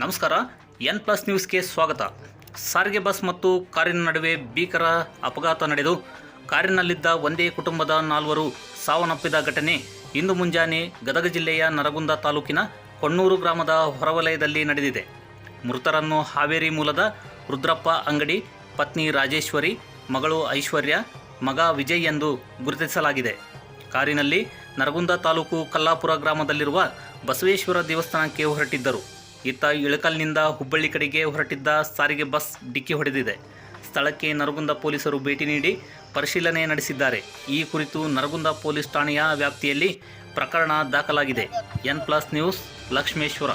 ನಮಸ್ಕಾರ. N+ ನ್ಯೂಸ್ಗೆ ಸ್ವಾಗತ. ಸಾರಿಗೆ ಬಸ್ ಮತ್ತು ಕಾರಿನ ನಡುವೆ ಭೀಕರ ಅಪಘಾತ ನಡೆದು ಕಾರಿನಲ್ಲಿದ್ದ ಒಂದೇ ಕುಟುಂಬದ 4 ಸಾವನ್ನಪ್ಪಿದ ಘಟನೆ ಇಂದು ಮುಂಜಾನೆ ಗದಗ ಜಿಲ್ಲೆಯ ನರಗುಂದ ತಾಲೂಕಿನ ಕೊಣ್ಣೂರು ಗ್ರಾಮದ ಹೊರವಲಯದಲ್ಲಿ ನಡೆದಿದೆ. ಮೃತರನ್ನು ಹಾವೇರಿ ಮೂಲದ ರುದ್ರಪ್ಪ ಅಂಗಡಿ, ಪತ್ನಿ ರಾಜೇಶ್ವರಿ, ಮಗಳು ಐಶ್ವರ್ಯ, ಮಗ ವಿಜಯ್ ಎಂದು ಗುರುತಿಸಲಾಗಿದೆ. ಕಾರಿನಲ್ಲಿ ನರಗುಂದ ತಾಲೂಕು ಕಲ್ಲಾಪುರ ಗ್ರಾಮದಲ್ಲಿರುವ ಬಸವೇಶ್ವರ ದೇವಸ್ಥಾನಕ್ಕೆ ಹೊರಟಿದ್ದರು. ಇತ್ತ ಇಳಕಲ್ನಿಂದ ಹುಬ್ಬಳ್ಳಿ ಕಡೆಗೆ ಹೊರಟಿದ್ದ ಸಾರಿಗೆ ಬಸ್ ಡಿಕ್ಕಿ ಹೊಡೆದಿದೆ. ಸ್ಥಳಕ್ಕೆ ನರಗುಂದ ಪೊಲೀಸರು ಭೇಟಿ ನೀಡಿ ಪರಿಶೀಲನೆ ನಡೆಸಿದ್ದಾರೆ. ಈ ಕುರಿತು ನರಗುಂದ ಪೊಲೀಸ್ ಠಾಣೆಯ ವ್ಯಾಪ್ತಿಯಲ್ಲಿ ಪ್ರಕರಣ ದಾಖಲಾಗಿದೆ. N+ news, Lakshmeshwar.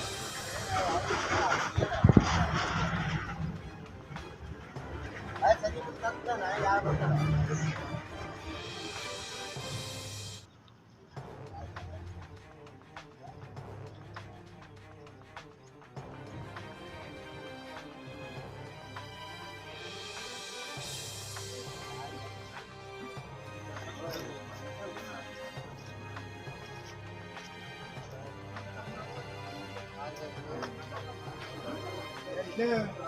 Yeah.